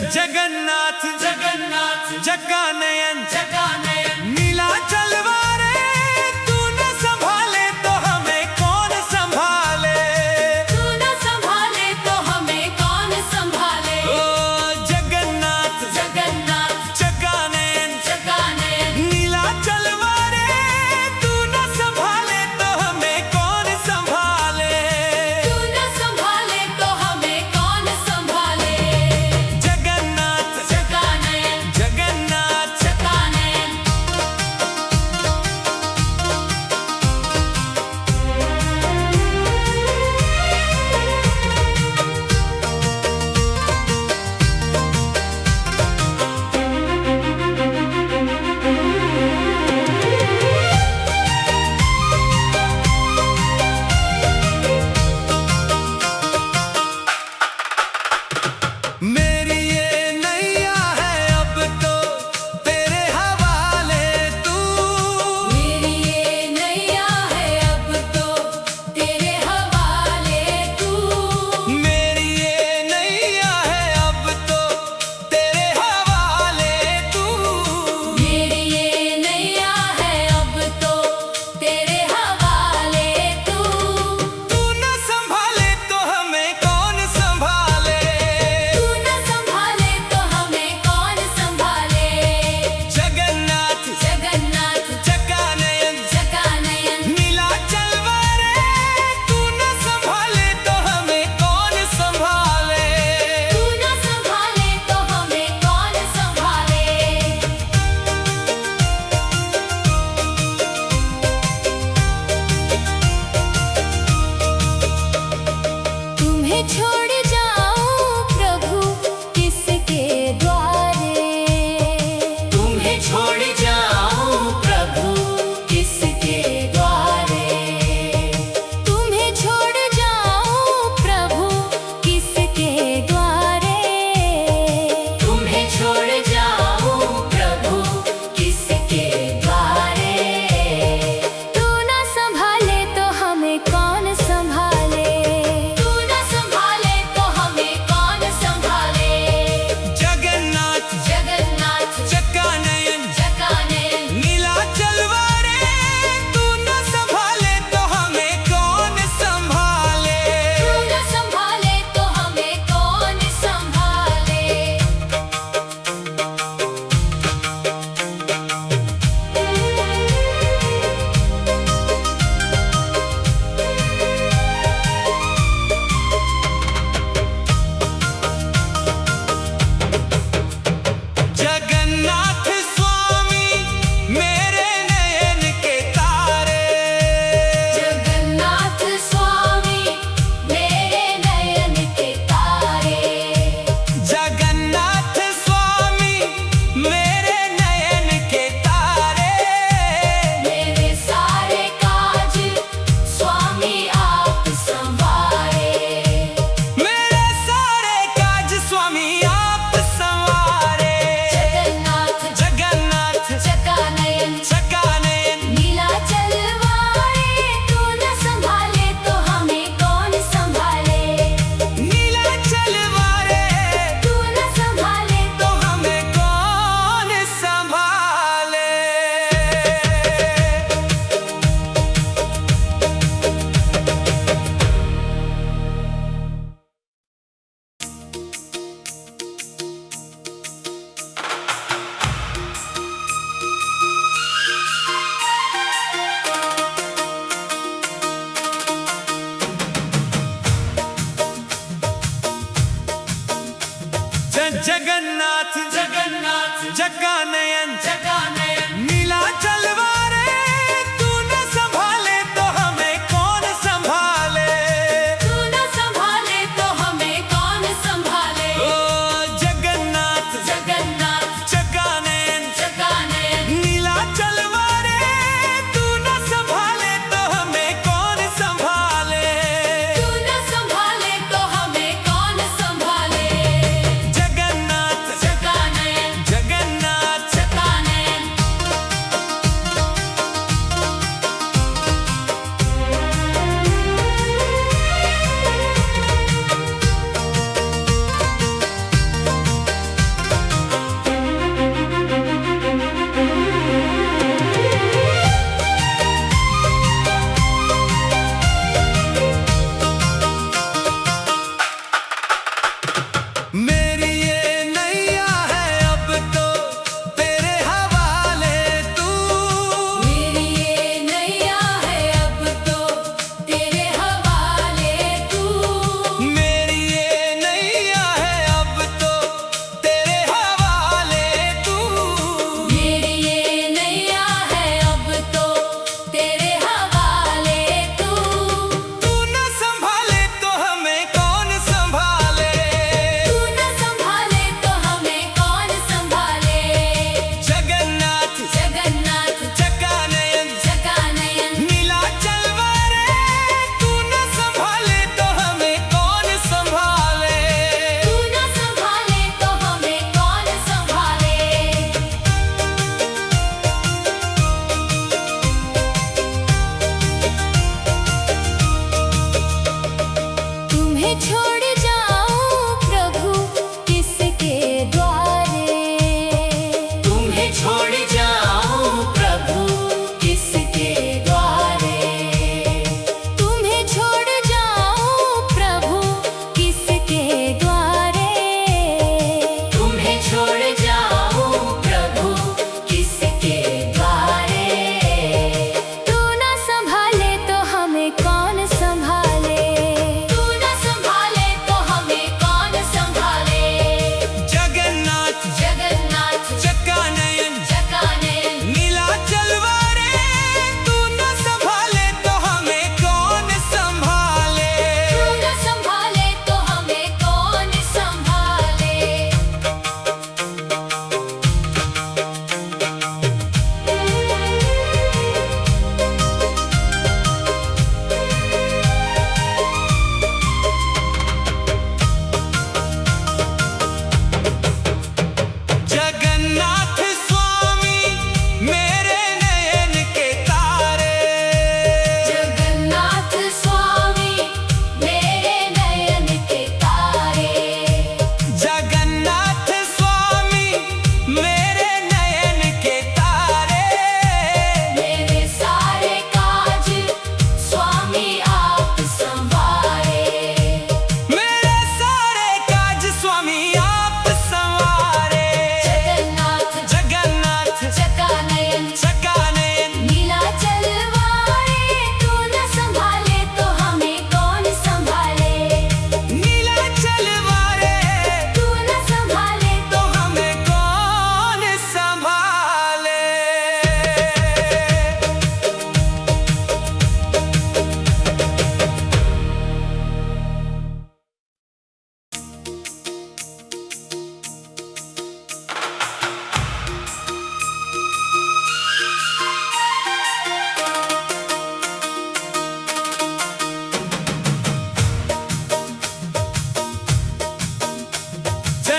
जगन्नाथ जगन्नाथ जगानयन जगानयन नीलाचल वारे तू न संभाले तो हमें कौन संभाले। तू न संभाले तो हमें कौन संभाले। ओ जगन्नाथ जगन्नाथ जगानयन जगानयन नीलाचल वारे तू न संभाले तो हमें कौन संभाले। तू न संभाले तो हमें कौन संभाले। जगन्नाथ जगानयन जगन्नाथ जगानयन मेरी ये नैया है अब तो तेरे हवाले तू। मेरी ये नैया है अब तो तेरे हवाले तू। मेरी ये नैया है अब तो तेरे हवाले तू। मेरी ये नैया है अब तो तेरे हवाले तू। तू न संभाले तो हमें कौन संभाले। तू न संभाले तो हमें कौन संभाले। जगन्नाथ जगन्नाथ जगानयन जगानयन नीलाचल वारे तू न संभाले तो हमें कौन संभाले। तू न संभाले तो हमें कौन संभाले। तुम्हें छोड़ जाऊं प्रभु किसके द्वारे। तुम्हें छोड़ जाऊं प्रभु किसके द्वारे। तुम्हें छोड़ जाऊं प्रभु किसके द्वारे। तुम्हें छोड़ जाऊं प्रभु किसके द्वारे। तू न संभाले तो हमें कौन संभाले। तू न संभाले तो हमें कौन संभाले। जगन्नाथ जगन्नाथ जगानयन जगानयन नीलाचल वारे तू न संभाले तो हमें कौन संभाले। तू न संभाले तो हमें कौन संभाले। जगन्नाथ स्वामी मेरे नयन के तारे। जगन्नाथ स्वामी मेरे नयन के तारे। जगन्नाथ स्वामी मेरे नयन के तारे। मेरे सारे काज स्वामी आप संवारे। मेरे सारे काज स्वामी आप संवारे। जगन्नाथ जगन्नाथ जगानयन जगानयन नीलाचल वारे तू न संभाले तो हमें कौन संभाले। नीलाचल वारे तू न संभाले तो हमें कौन संभाले। जगन्नाथ जगन्नाथ जगानयन जगानयन नीलाचल वारे तू न संभाले तो हमें कौन संभाले। तू न संभाले तो हमें कौन संभाले। ओ जगन्नाथ जगन्नाथ जगानयन जगानयन नीलाचल वारे तू न संभाले तो हमें कौन संभाले। तू न संभाले तो हमें कौन संभाले। जगन्नाथ जगानयन जगन्नाथ जगानयन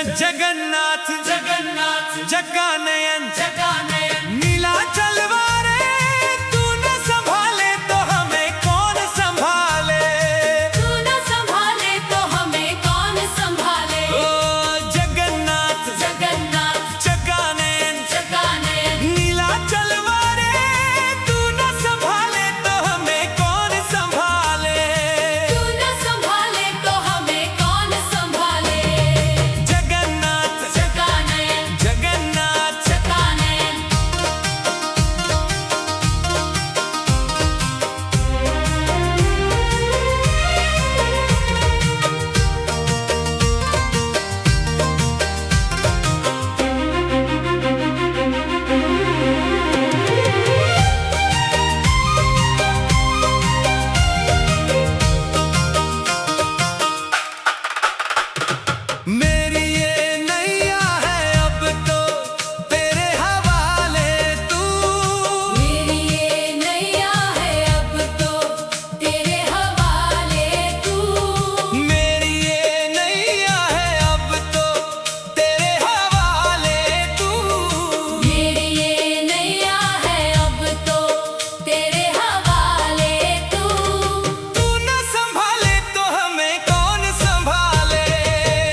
जगन्नाथ जगन्नाथ जगानयन जगानयन नीलाचल वारे तू न संभाले तो हमें कौन संभाले। तू न संभाले तो हमें कौन संभाले। ओ जगन्नाथ जगन्नाथ जगानयन जगानयन नीलाचल वारे तू न संभाले तो हमें कौन संभाले। तू न संभाले तो हमें कौन संभाले। जगन्नाथ जगानयन जगन्नाथ जगानयन मेरी ये नैया है अब तो तेरे हवाले तू। मेरी ये नैया है अब तो तेरे हवाले तू। मेरी ये नैया है अब तो तेरे हवाले तू। मेरी ये नैया है अब तो तेरे हवाले तू। तू न संभाले तो हमें कौन संभाले।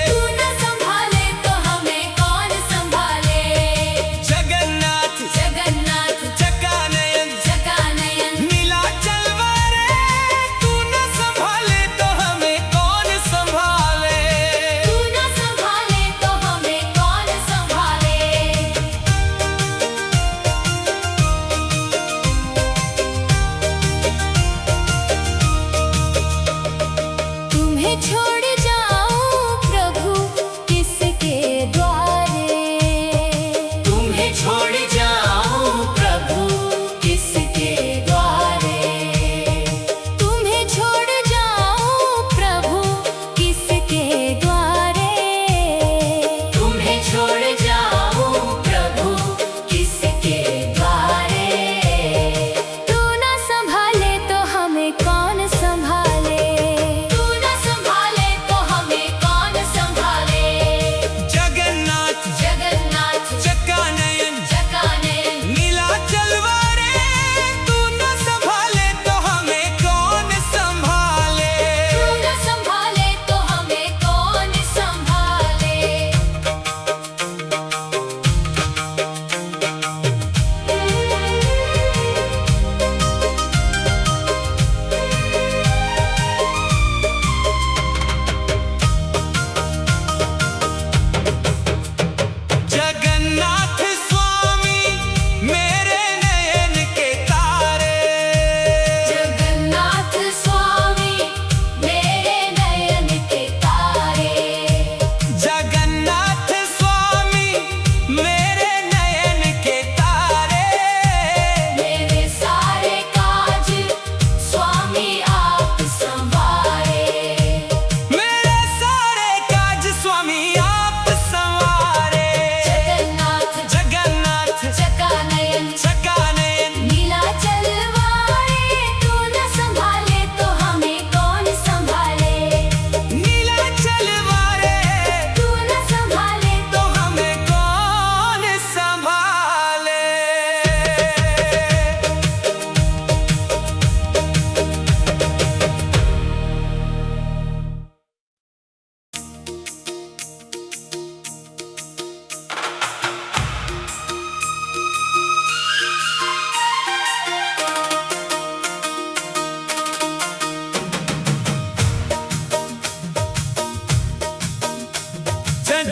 तू न संभाले तो हमें कौन संभाले। जगन्नाथ जगन्नाथ जगानयन जगानयन नीलाचल वारे तू न संभाले तो हमें कौन संभाले। तू न संभाले तो हमें कौन संभाले। तुम्हें छोड़ जाऊं प्रभु किसके द्वारे। तुम्हें छोड़ जाऊं प्रभु किसके द्वारे। तुम्हें छोड़ जाऊं प्रभु किसके द्वारे। तुम्हें छोड़ जाऊं प्रभु किसके द्वारे। तू न संभाले तो हमें कौन संभाले। तू न संभाले तो हमें कौन संभाले। जगन्नाथ जगन्नाथ जगानयन जगानयन नीलाचल वारे तू न संभाले तो हमें कौन संभाले। तू न संभाले तो हमें कौन संभाले। जगन्नाथ स्वामी मेरे नयन के तारे। जगन्नाथ स्वामी मेरे नयन के तारे। जगन्नाथ स्वामी मेरे नयन के तारे। मेरे सारे काज स्वामी आप संवारे। मेरे सारे काज स्वामी आप संवारे। जगन्नाथ जगन्नाथ जगानयन जगानयन नीलाचल वारे तू न संभाले तो हमें कौन संभाले। नीलाचल वारे तू न संभाले तो हमें कौन संभाले।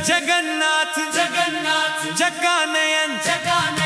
जगन्नाथ जगन्नाथ जगानयन जगानयन